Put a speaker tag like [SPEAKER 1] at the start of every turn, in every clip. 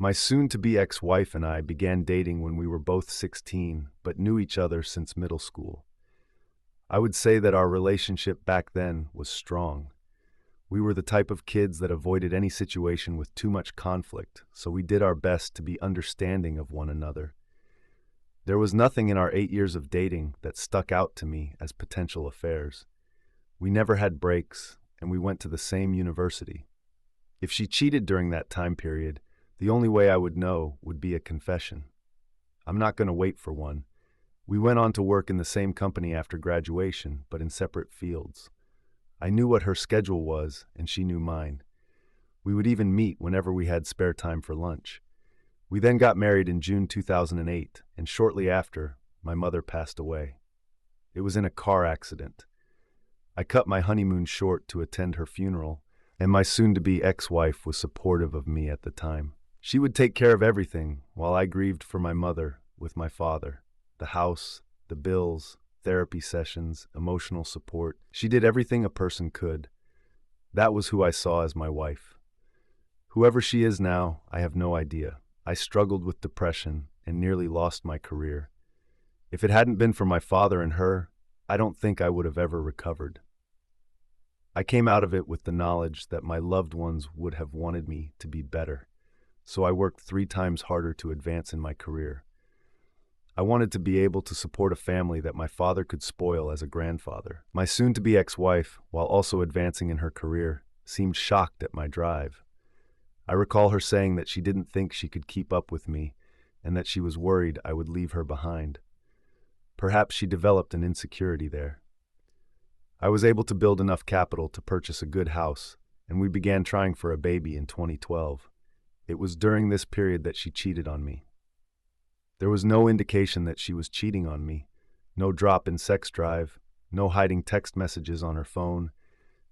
[SPEAKER 1] My soon-to-be ex-wife and I began dating when we were both 16, but knew each other since middle school. I would say that our relationship back then was strong. We were the type of kids that avoided any situation with too much conflict, so we did our best to be understanding of one another. There was nothing in our 8 years of dating that stuck out to me as potential affairs. We never had breaks, and we went to the same university. If she cheated during that time period, the only way I would know would be a confession. I'm not going to wait for one. We went on to work in the same company after graduation, but in separate fields. I knew what her schedule was, and she knew mine. We would even meet whenever we had spare time for lunch. We then got married in June 2008, and shortly after, my mother passed away. It was in a car accident. I cut my honeymoon short to attend her funeral, and my soon-to-be ex-wife was supportive of me at the time. She would take care of everything while I grieved for my mother with my father. The house, the bills, therapy sessions, emotional support. She did everything a person could. That was who I saw as my wife. Whoever she is now, I have no idea. I struggled with depression and nearly lost my career. If it hadn't been for my father and her, I don't think I would have ever recovered. I came out of it with the knowledge that my loved ones would have wanted me to be better, so I worked 3 times harder to advance in my career. I wanted to be able to support a family that my father could spoil as a grandfather. My soon-to-be ex-wife, while also advancing in her career, seemed shocked at my drive. I recall her saying that she didn't think she could keep up with me and that she was worried I would leave her behind. Perhaps she developed an insecurity there. I was able to build enough capital to purchase a good house, and we began trying for a baby in 2012. It was during this period that she cheated on me. There was no indication that she was cheating on me, no drop in sex drive, no hiding text messages on her phone,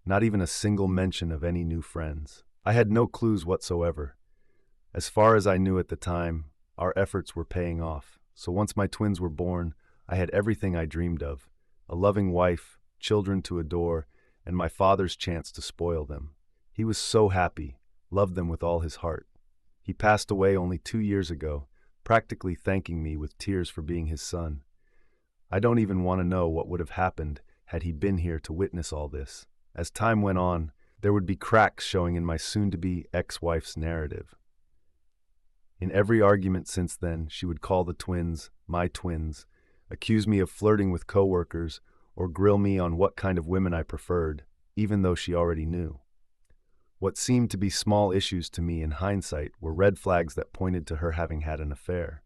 [SPEAKER 1] not even a single mention of any new friends. I had no clues whatsoever. As far as I knew at the time, our efforts were paying off, so once my twins were born, I had everything I dreamed of: a loving wife, children to adore, and my father's chance to spoil them. He was so happy, loved them with all his heart. He passed away only 2 years ago, practically thanking me with tears for being his son. I don't even want to know what would have happened had he been here to witness all this. As time went on, there would be cracks showing in my soon-to-be ex-wife's narrative. In every argument since then, she would call the twins my twins, accuse me of flirting with coworkers, or grill me on what kind of women I preferred, even though she already knew. What seemed to be small issues to me in hindsight were red flags that pointed to her having had an affair.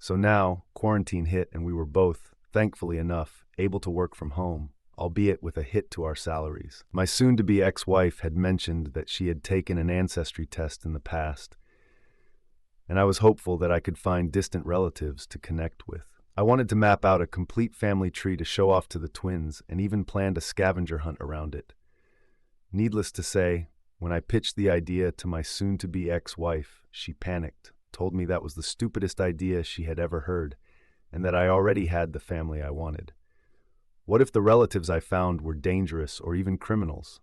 [SPEAKER 1] So now, quarantine hit and we were both, thankfully enough, able to work from home, albeit with a hit to our salaries. My soon-to-be ex-wife had mentioned that she had taken an ancestry test in the past, and I was hopeful that I could find distant relatives to connect with. I wanted to map out a complete family tree to show off to the twins and even planned a scavenger hunt around it. Needless to say, when I pitched the idea to my soon-to-be ex-wife, she panicked, told me that was the stupidest idea she had ever heard, and that I already had the family I wanted. What if the relatives I found were dangerous or even criminals?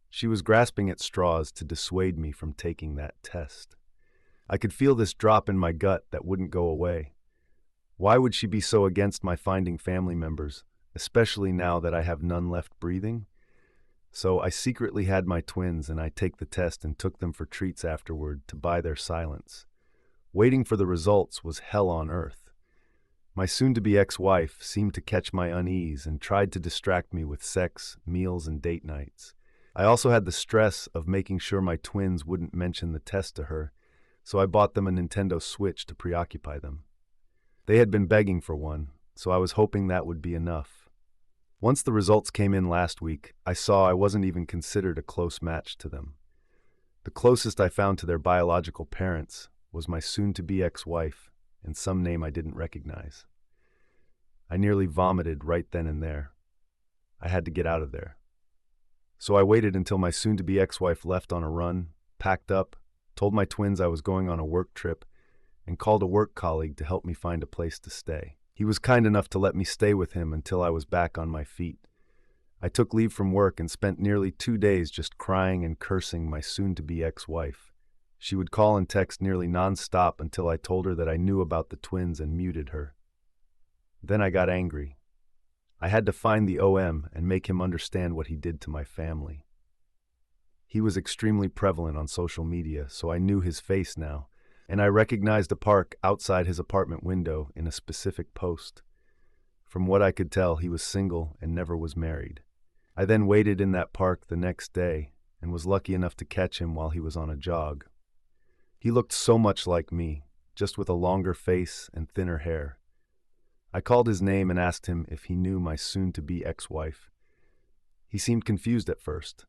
[SPEAKER 1] She was grasping at straws to dissuade me from taking that test. I could feel this drop in my gut that wouldn't go away. Why would she be so against my finding family members, especially now that I have none left breathing? So I secretly had my twins and I take the test and took them for treats afterward to buy their silence. Waiting for the results was hell on earth. My soon-to-be ex-wife seemed to catch my unease and tried to distract me with sex, meals, and date nights. I also had the stress of making sure my twins wouldn't mention the test to her, so I bought them a Nintendo Switch to preoccupy them. They had been begging for one, so I was hoping that would be enough. Once the results came in last week, I saw I wasn't even considered a close match to them. The closest I found to their biological parents was my soon-to-be ex-wife and some name I didn't recognize. I nearly vomited right then and there. I had to get out of there. So I waited until my soon-to-be ex-wife left on a run, packed up, told my twins I was going on a work trip, and called a work colleague to help me find a place to stay. He was kind enough to let me stay with him until I was back on my feet. I took leave from work and spent nearly 2 days just crying and cursing my soon-to-be ex-wife. She would call and text nearly non-stop until I told her that I knew about the twins and muted her. Then I got angry. I had to find the OM and make him understand what he did to my family. He was extremely prevalent on social media, so I knew his face now, and I recognized a park outside his apartment window in a specific post. From what I could tell, he was single and never was married. I then waited in that park the next day and was lucky enough to catch him while he was on a jog. He looked so much like me, just with a longer face and thinner hair. I called his name and asked him if he knew my soon-to-be ex-wife. He seemed confused at first.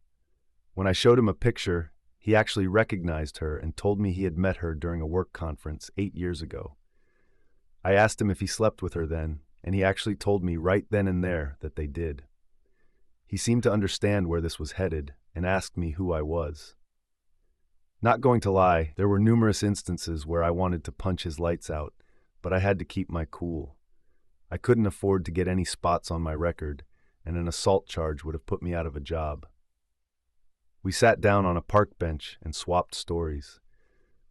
[SPEAKER 1] When I showed him a picture, he actually recognized her and told me he had met her during a work conference 8 years ago. I asked him if he slept with her then, and he actually told me right then and there that they did. He seemed to understand where this was headed and asked me who I was. Not going to lie, there were numerous instances where I wanted to punch his lights out, but I had to keep my cool. I couldn't afford to get any spots on my record, and an assault charge would have put me out of a job. We sat down on a park bench and swapped stories.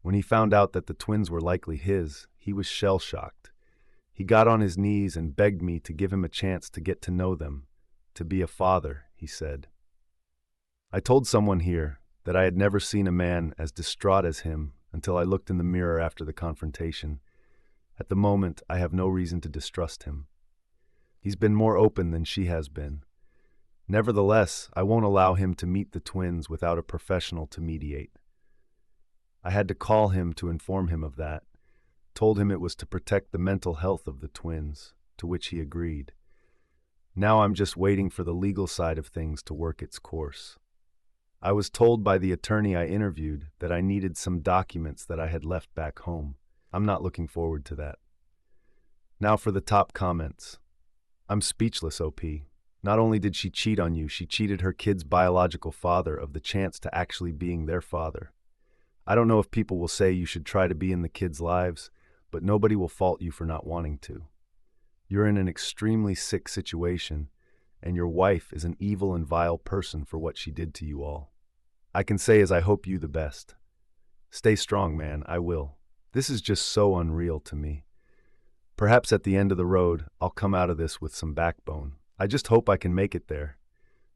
[SPEAKER 1] When he found out that the twins were likely his, he was shell-shocked. He got on his knees and begged me to give him a chance to get to know them, to be a father, he said. I told someone here that I had never seen a man as distraught as him until I looked in the mirror after the confrontation. At the moment, I have no reason to distrust him. He's been more open than she has been. Nevertheless, I won't allow him to meet the twins without a professional to mediate. I had to call him to inform him of that, told him it was to protect the mental health of the twins, to which he agreed. Now I'm just waiting for the legal side of things to work its course. I was told by the attorney I interviewed that I needed some documents that I had left back home. I'm not looking forward to that. Now for the top comments. I'm speechless, OP. Not only did she cheat on you, she cheated her kid's biological father of the chance to actually being their father. I don't know if people will say you should try to be in the kids' lives, but nobody will fault you for not wanting to. You're in an extremely sick situation, and your wife is an evil and vile person for what she did to you all. I can say is I hope you the best. Stay strong, man, I will. This is just so unreal to me. Perhaps at the end of the road, I'll come out of this with some backbone. I just hope I can make it there.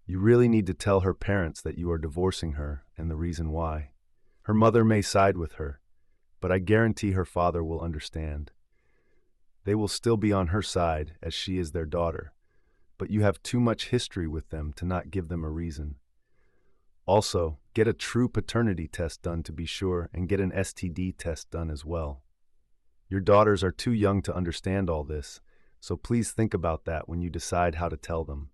[SPEAKER 1] You really need to tell her parents that you are divorcing her and the reason why. Her mother may side with her, but I guarantee her father will understand. They will still be on her side as she is their daughter, but you have too much history with them to not give them a reason. Also, get a true paternity test done to be sure and get an STD test done as well. Your daughters are too young to understand all this, so please think about that when you decide how to tell them.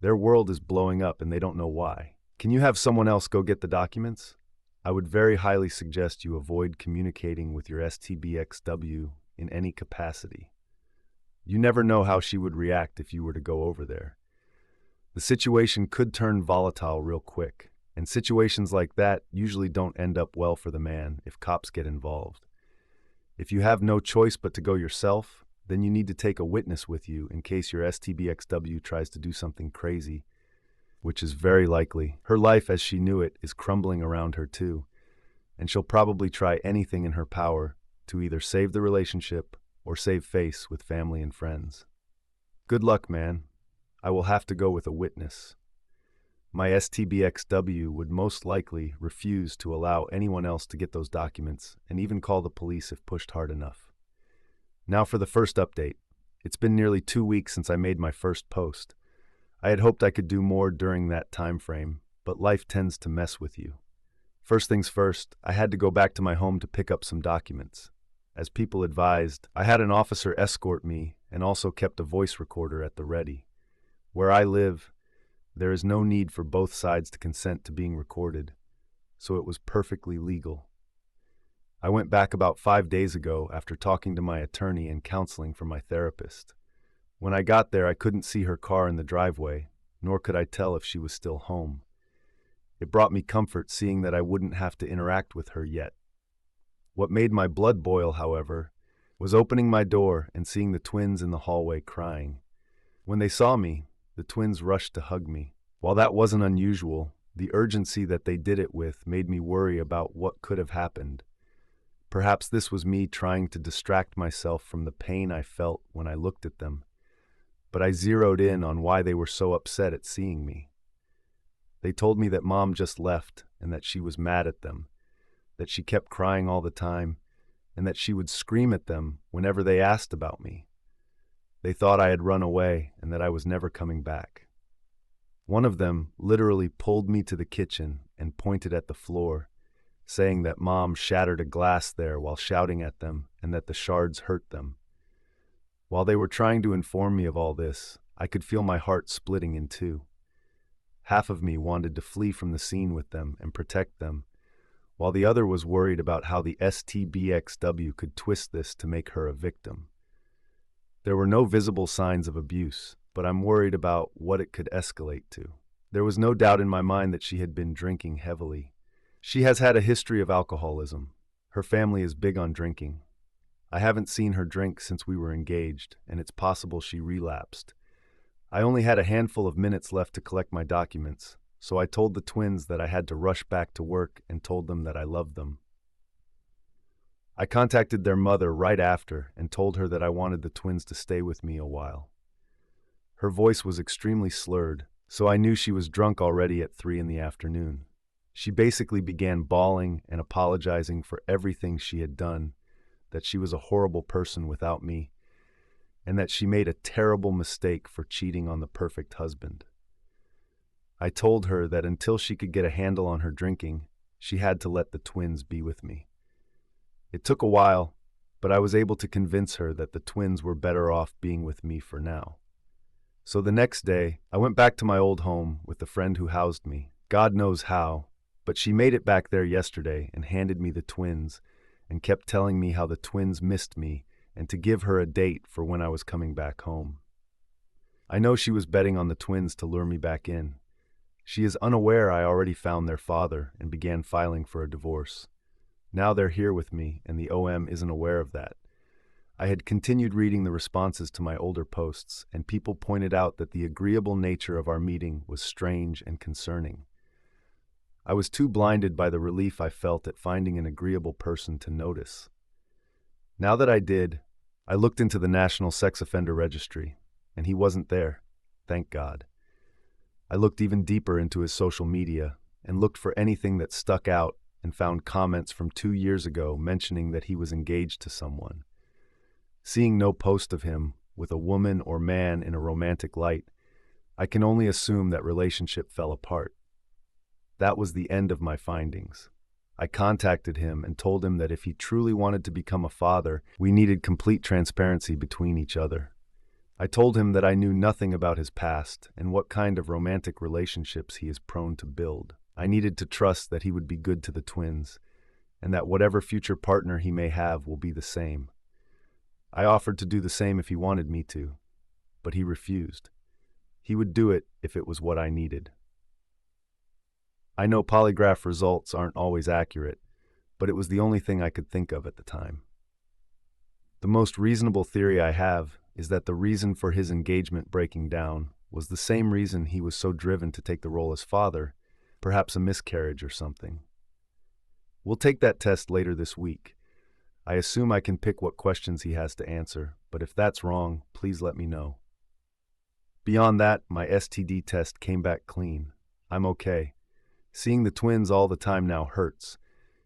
[SPEAKER 1] Their world is blowing up and they don't know why. Can you have someone else go get the documents? I would very highly suggest you avoid communicating with your STBXW in any capacity. You never know how she would react if you were to go over there. The situation could turn volatile real quick, and situations like that usually don't end up well for the man if cops get involved. If you have no choice but to go yourself, then you need to take a witness with you in case your STBXW tries to do something crazy, which is very likely. Her life as she knew it is crumbling around her too, and she'll probably try anything in her power to either save the relationship or save face with family and friends. Good luck, man. I will have to go with a witness. My STBXW would most likely refuse to allow anyone else to get those documents and even call the police if pushed hard enough. Now for the first update. It's been nearly 2 weeks since I made my first post. I had hoped I could do more during that time frame, but life tends to mess with you. First things first, I had to go back to my home to pick up some documents. As people advised, I had an officer escort me and also kept a voice recorder at the ready. Where I live, there is no need for both sides to consent to being recorded, so it was perfectly legal. I went back about 5 days ago after talking to my attorney and counseling from my therapist. When I got there, I couldn't see her car in the driveway, nor could I tell if she was still home. It brought me comfort seeing that I wouldn't have to interact with her yet. What made my blood boil, however, was opening my door and seeing the twins in the hallway crying. When they saw me, the twins rushed to hug me. While that wasn't unusual, The urgency that they did it with made me worry about what could have happened. Perhaps this was me trying to distract myself from the pain I felt when I looked at them, but I zeroed in on why they were so upset at seeing me. They told me that Mom just left and that she was mad at them, that she kept crying all the time, and that she would scream at them whenever they asked about me. They thought I had run away and that I was never coming back. One of them literally pulled me to the kitchen and pointed at the floor, saying that Mom shattered a glass there while shouting at them and that the shards hurt them. While they were trying to inform me of all this, I could feel my heart splitting in two. Half of me wanted to flee from the scene with them and protect them, while the other was worried about how the STBXW could twist this to make her a victim. There were no visible signs of abuse, but I'm worried about what it could escalate to. There was no doubt in my mind that she had been drinking heavily. She has had a history of alcoholism. Her family is big on drinking. I haven't seen her drink since we were engaged, and it's possible she relapsed. I only had a handful of minutes left to collect my documents, so I told the twins that I had to rush back to work and told them that I loved them. I contacted their mother right after and told her that I wanted the twins to stay with me a while. Her voice was extremely slurred, so I knew she was drunk already at 3 in the afternoon. She basically began bawling and apologizing for everything she had done, that she was a horrible person without me, and that she made a terrible mistake for cheating on the perfect husband. I told her that until she could get a handle on her drinking, she had to let the twins be with me. It took a while, but I was able to convince her that the twins were better off being with me for now. So the next day, I went back to my old home with the friend who housed me. God knows how, but she made it back there yesterday and handed me the twins and kept telling me how the twins missed me and to give her a date for when I was coming back home. I know she was betting on the twins to lure me back in. She is unaware I already found their father and began filing for a divorce. Now they're here with me, and the OM isn't aware of that. I had continued reading the responses to my older posts, and people pointed out that the agreeable nature of our meeting was strange and concerning. I was too blinded by the relief I felt at finding an agreeable person to notice. Now that I did, I looked into the National Sex Offender Registry, and he wasn't there, thank God. I looked even deeper into his social media and looked for anything that stuck out and found comments from 2 years ago mentioning that he was engaged to someone. Seeing no post of him with a woman or man in a romantic light, I can only assume that relationship fell apart. That was the end of my findings. I contacted him and told him that if he truly wanted to become a father, we needed complete transparency between each other. I told him that I knew nothing about his past and what kind of romantic relationships he is prone to build. I needed to trust that he would be good to the twins, and that whatever future partner he may have will be the same. I offered to do the same if he wanted me to, but he refused. He would do it if it was what I needed. I know polygraph results aren't always accurate, but it was the only thing I could think of at the time. The most reasonable theory I have is that the reason for his engagement breaking down was the same reason he was so driven to take the role as father, perhaps a miscarriage or something. We'll take that test later this week. I assume I can pick what questions he has to answer, but if that's wrong, please let me know. Beyond that, my STD test came back clean. I'm okay. Seeing the twins all the time now hurts.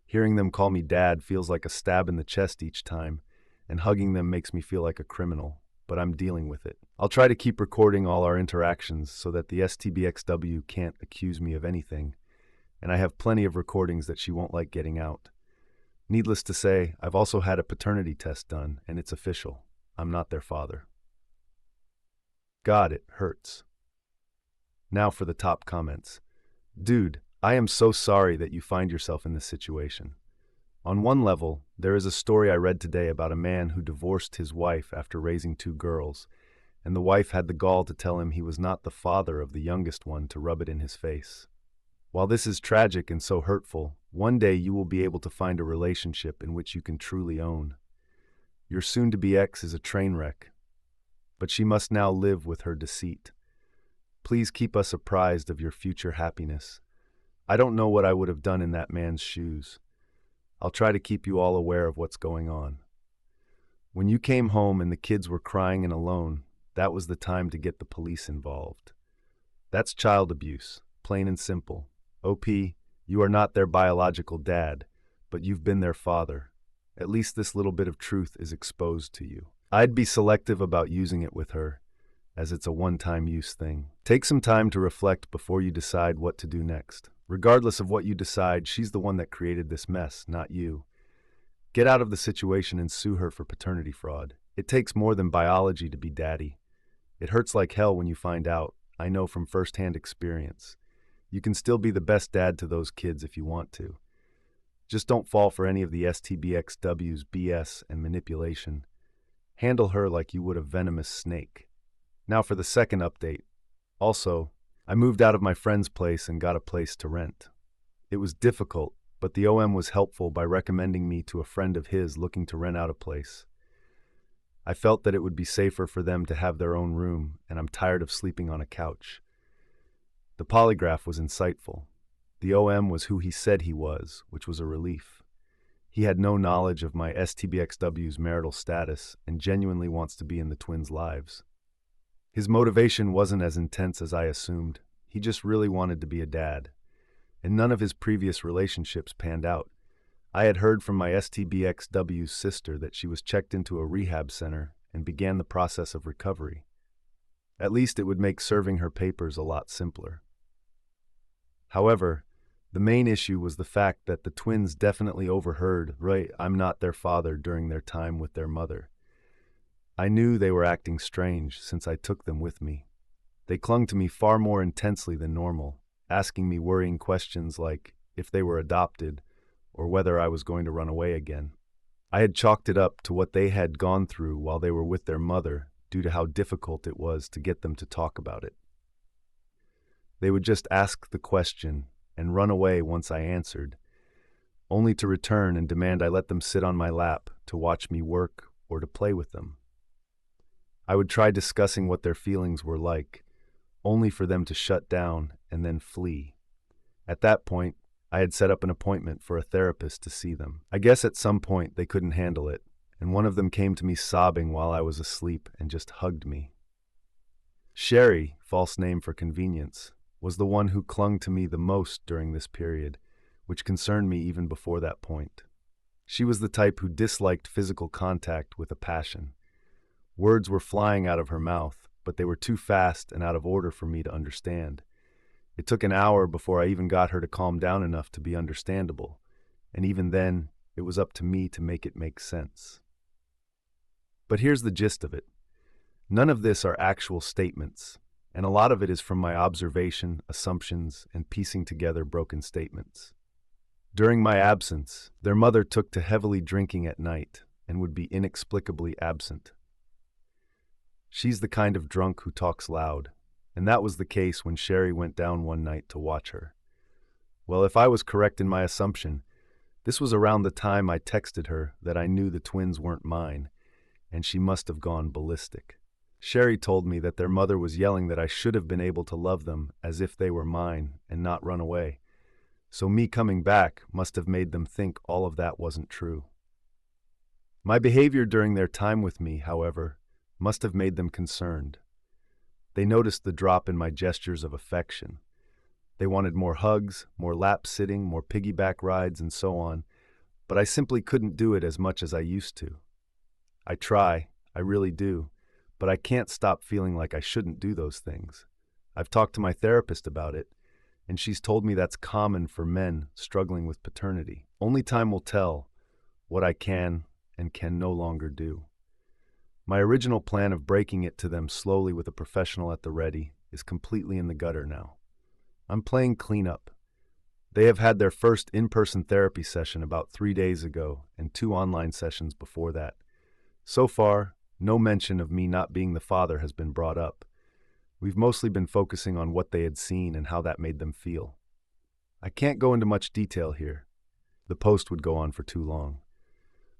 [SPEAKER 1] Hearing them call me dad feels like a stab in the chest each time, and hugging them makes me feel like a criminal, but I'm dealing with it. I'll try to keep recording all our interactions so that the STBXW can't accuse me of anything, and I have plenty of recordings that she won't like getting out. Needless to say, I've also had a paternity test done, and it's official. I'm not their father. God, it hurts. Now for the top comments. Dude, I am so sorry that you find yourself in this situation. On one level, there is a story I read today about a man who divorced his wife after raising 2 girls, and the wife had the gall to tell him he was not the father of the youngest one to rub it in his face. While this is tragic and so hurtful, one day you will be able to find a relationship in which you can truly own. Your soon-to-be ex is a train wreck, but she must now live with her deceit. Please keep us apprised of your future happiness. I don't know what I would have done in that man's shoes. I'll try to keep you all aware of what's going on. When you came home and the kids were crying and alone, that was the time to get the police involved. That's child abuse, plain and simple. OP, you are not their biological dad, but you've been their father. At least this little bit of truth is exposed to you. I'd be selective about using it with her, as it's a one-time use thing. Take some time to reflect before you decide what to do next. Regardless of what you decide, she's the one that created this mess, not you. Get out of the situation and sue her for paternity fraud. It takes more than biology to be daddy. It hurts like hell when you find out. I know from firsthand experience. You can still be the best dad to those kids if you want to. Just don't fall for any of the STBXW's BS and manipulation. Handle her like you would a venomous snake. Now for the second update. Also, I moved out of my friend's place and got a place to rent. It was difficult, but the OM was helpful by recommending me to a friend of his looking to rent out a place. I felt that it would be safer for them to have their own room, and I'm tired of sleeping on a couch. The polygraph was insightful. The OM was who he said he was, which was a relief. He had no knowledge of my STBXW's marital status and genuinely wants to be in the twins' lives. His motivation wasn't as intense as I assumed. He just really wanted to be a dad. And none of his previous relationships panned out. I had heard from my STBXW's sister that she was checked into a rehab center and began the process of recovery. At least it would make serving her papers a lot simpler. However, the main issue was the fact that the twins definitely overheard, "Right, I'm not their father," during their time with their mother. I knew they were acting strange since I took them with me. They clung to me far more intensely than normal, asking me worrying questions like if they were adopted or whether I was going to run away again. I had chalked it up to what they had gone through while they were with their mother due to how difficult it was to get them to talk about it. They would just ask the question and run away once I answered, only to return and demand I let them sit on my lap to watch me work or to play with them. I would try discussing what their feelings were like, only for them to shut down and then flee. At that point, I had set up an appointment for a therapist to see them. I guess at some point they couldn't handle it, and one of them came to me sobbing while I was asleep and just hugged me. Sherry, false name for convenience, was the one who clung to me the most during this period, which concerned me even before that point. She was the type who disliked physical contact with a passion. Words were flying out of her mouth, but they were too fast and out of order for me to understand. It took an hour before I even got her to calm down enough to be understandable, and even then, it was up to me to make it make sense. But here's the gist of it. None of this are actual statements, and a lot of it is from my observation, assumptions, and piecing together broken statements. During my absence, their mother took to heavily drinking at night and would be inexplicably absent. She's the kind of drunk who talks loud, and that was the case when Sherry went down one night to watch her. Well, if I was correct in my assumption, this was around the time I texted her that I knew the twins weren't mine, and she must have gone ballistic. Sherry told me that their mother was yelling that I should have been able to love them as if they were mine and not run away. So me coming back must have made them think all of that wasn't true. My behavior during their time with me, however, must have made them concerned. They noticed the drop in my gestures of affection. They wanted more hugs, more lap sitting, more piggyback rides, and so on, but I simply couldn't do it as much as I used to. I try, I really do, but I can't stop feeling like I shouldn't do those things. I've talked to my therapist about it, and she's told me that's common for men struggling with paternity. Only time will tell what I can and can no longer do. My original plan of breaking it to them slowly with a professional at the ready is completely in the gutter now. I'm playing cleanup. They have had their first in-person therapy session about 3 days ago and 2 online sessions before that. So far, no mention of me not being the father has been brought up. We've mostly been focusing on what they had seen and how that made them feel. I can't go into much detail here. The post would go on for too long.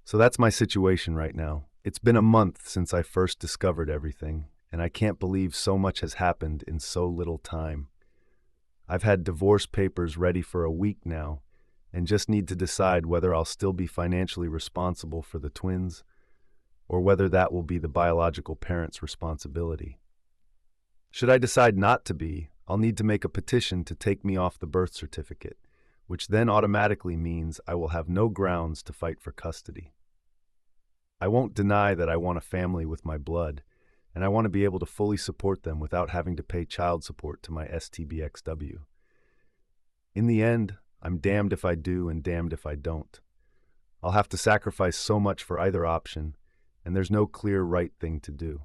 [SPEAKER 1] So that's my situation right now. It's been a month since I first discovered everything, and I can't believe so much has happened in so little time. I've had divorce papers ready for a week now and just need to decide whether I'll still be financially responsible for the twins or whether that will be the biological parent's responsibility. Should I decide not to be, I'll need to make a petition to take me off the birth certificate, which then automatically means I will have no grounds to fight for custody. I won't deny that I want a family with my blood, and I want to be able to fully support them without having to pay child support to my STBXW. In the end, I'm damned if I do and damned if I don't. I'll have to sacrifice so much for either option, and there's no clear right thing to do.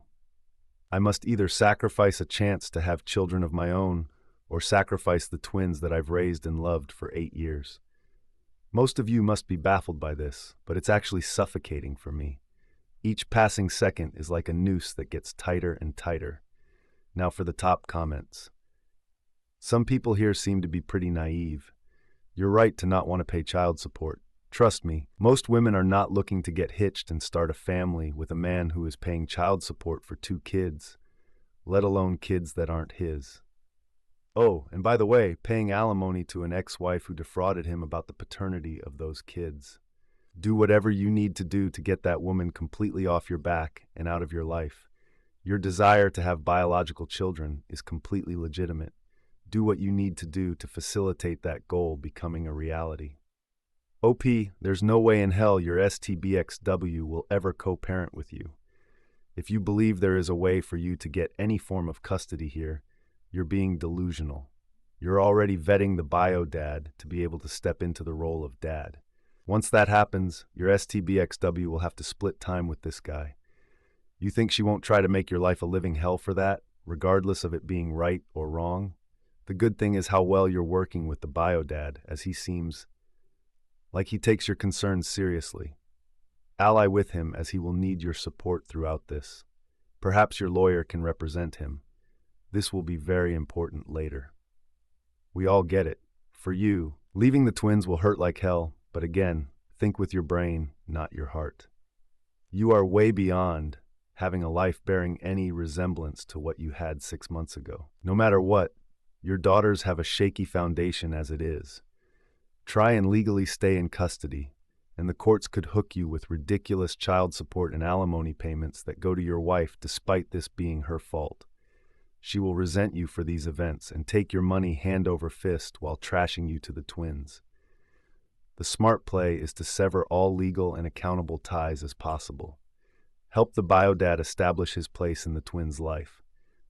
[SPEAKER 1] I must either sacrifice a chance to have children of my own or sacrifice the twins that I've raised and loved for 8 years. Most of you must be baffled by this, but it's actually suffocating for me. Each passing second is like a noose that gets tighter and tighter. Now for the top comments. Some people here seem to be pretty naive. You're right to not want to pay child support. Trust me, most women are not looking to get hitched and start a family with a man who is paying child support for 2 kids, let alone kids that aren't his. Oh, and by the way, paying alimony to an ex-wife who defrauded him about the paternity of those kids. Do whatever you need to do to get that woman completely off your back and out of your life. Your desire to have biological children is completely legitimate. Do what you need to do to facilitate that goal becoming a reality. OP, there's no way in hell your STBXW will ever co-parent with you. If you believe there is a way for you to get any form of custody here, you're being delusional. You're already vetting the bio dad to be able to step into the role of dad. Once that happens, your STBXW will have to split time with this guy. You think she won't try to make your life a living hell for that, regardless of it being right or wrong? The good thing is how well you're working with the bio dad, as he seems like he takes your concerns seriously. Ally with him, as he will need your support throughout this. Perhaps your lawyer can represent him. This will be very important later. We all get it. For you, leaving the twins will hurt like hell, but again, think with your brain, not your heart. You are way beyond having a life bearing any resemblance to what you had 6 months ago. No matter what, your daughters have a shaky foundation as it is. Try and legally stay in custody, and the courts could hook you with ridiculous child support and alimony payments that go to your wife despite this being her fault. She will resent you for these events and take your money hand over fist while trashing you to the twins. The smart play is to sever all legal and accountable ties as possible. Help the biodad establish his place in the twins' life.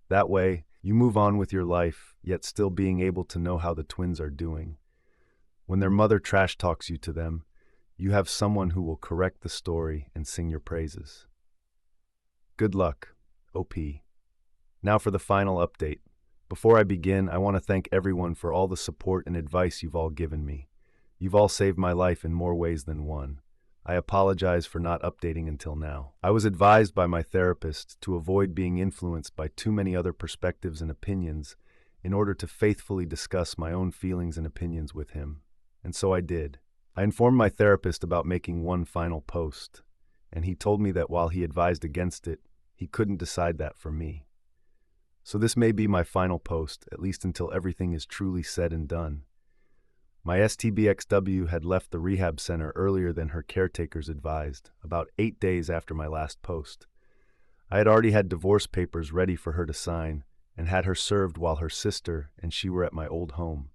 [SPEAKER 1] That way, you move on with your life, yet still being able to know how the twins are doing. When their mother trash talks you to them, you have someone who will correct the story and sing your praises. Good luck, OP. Now for the final update. Before I begin, I want to thank everyone for all the support and advice you've all given me. You've all saved my life in more ways than one. I apologize for not updating until now. I was advised by my therapist to avoid being influenced by too many other perspectives and opinions in order to faithfully discuss my own feelings and opinions with him. And so I did. I informed my therapist about making one final post, and he told me that while he advised against it, he couldn't decide that for me. So this may be my final post, at least until everything is truly said and done. My STBXW had left the rehab center earlier than her caretakers advised, about 8 days after my last post. I had already had divorce papers ready for her to sign and had her served while her sister and she were at my old home.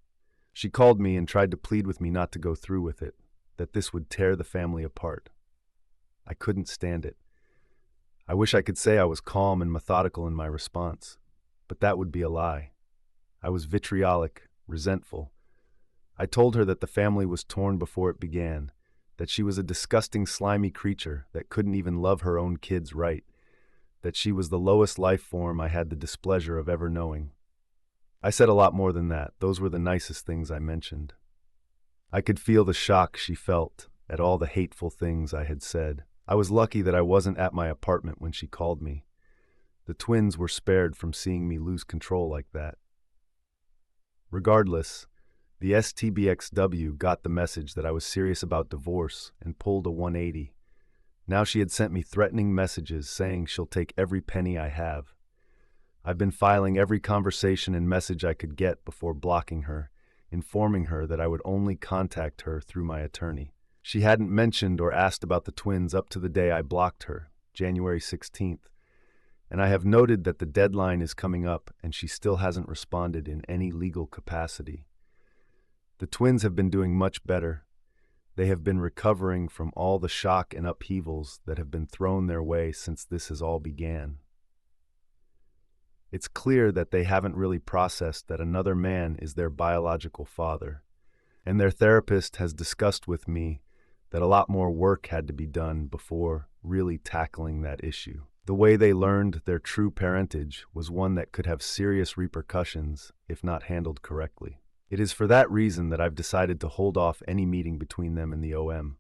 [SPEAKER 1] She called me and tried to plead with me not to go through with it, that this would tear the family apart. I couldn't stand it. I wish I could say I was calm and methodical in my response, but that would be a lie. I was vitriolic, resentful. I told her that the family was torn before it began, that she was a disgusting, slimy creature that couldn't even love her own kids right, that she was the lowest life form I had the displeasure of ever knowing. I said a lot more than that. Those were the nicest things I mentioned. I could feel the shock she felt at all the hateful things I had said. I was lucky that I wasn't at my apartment when she called me. The twins were spared from seeing me lose control like that. Regardless, the STBXW got the message that I was serious about divorce and pulled a 180. Now she had sent me threatening messages saying she'll take every penny I have. I've been filing every conversation and message I could get before blocking her, informing her that I would only contact her through my attorney. She hadn't mentioned or asked about the twins up to the day I blocked her, January 16th, and I have noted that the deadline is coming up and she still hasn't responded in any legal capacity. The twins have been doing much better. They have been recovering from all the shock and upheavals that have been thrown their way since this has all began. It's clear that they haven't really processed that another man is their biological father, and their therapist has discussed with me that a lot more work had to be done before really tackling that issue. The way they learned their true parentage was one that could have serious repercussions if not handled correctly. It is for that reason that I've decided to hold off any meeting between them and the OM.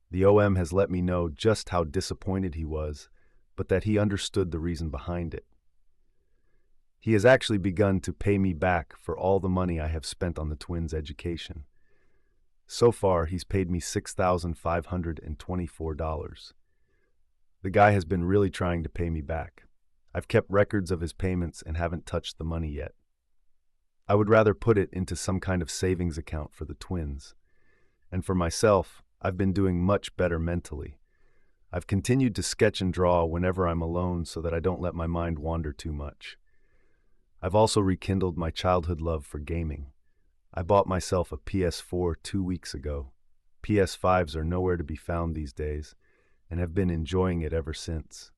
[SPEAKER 1] The OM has let me know just how disappointed he was, but that he understood the reason behind it. He has actually begun to pay me back for all the money I have spent on the twins' education. So far, he's paid me $6,524. The guy has been really trying to pay me back. I've kept records of his payments and haven't touched the money yet. I would rather put it into some kind of savings account for the twins. And for myself, I've been doing much better mentally. I've continued to sketch and draw whenever I'm alone so that I don't let my mind wander too much. I've also rekindled my childhood love for gaming. I bought myself a PS4 2 weeks ago. PS5s are nowhere to be found these days, and have been enjoying it ever since.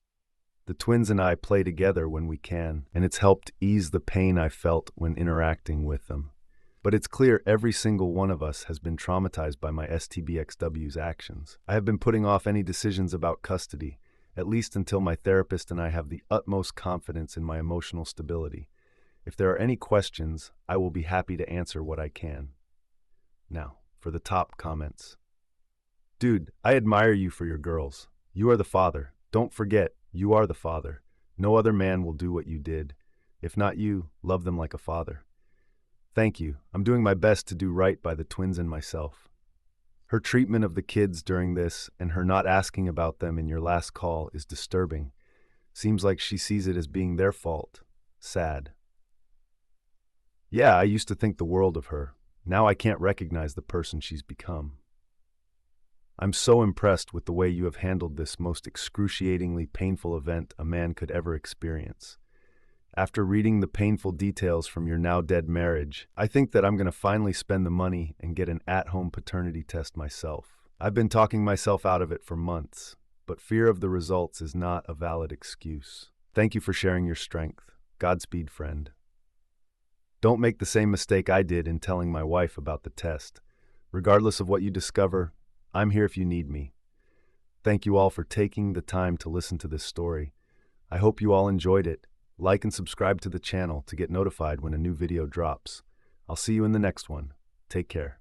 [SPEAKER 1] The twins and I play together when we can, and it's helped ease the pain I felt when interacting with them. But it's clear every single one of us has been traumatized by my STBXW's actions. I have been putting off any decisions about custody, at least until my therapist and I have the utmost confidence in my emotional stability. If there are any questions, I will be happy to answer what I can. Now, for the top comments. Dude, I admire you for your girls. You are the father. Don't forget, you are the father. No other man will do what you did. If not you, love them like a father. Thank you. I'm doing my best to do right by the twins and myself. Her treatment of the kids during this and her not asking about them in your last call is disturbing. Seems like she sees it as being their fault. Sad. Yeah, I used to think the world of her. Now I can't recognize the person she's become. I'm so impressed with the way you have handled this most excruciatingly painful event a man could ever experience. After reading the painful details from your now-dead marriage, I think that I'm going to finally spend the money and get an at-home paternity test myself. I've been talking myself out of it for months, but fear of the results is not a valid excuse. Thank you for sharing your strength. Godspeed, friend. Don't make the same mistake I did in telling my wife about the test. Regardless of what you discover, I'm here if you need me. Thank you all for taking the time to listen to this story. I hope you all enjoyed it. Like and subscribe to the channel to get notified when a new video drops. I'll see you in the next one. Take care.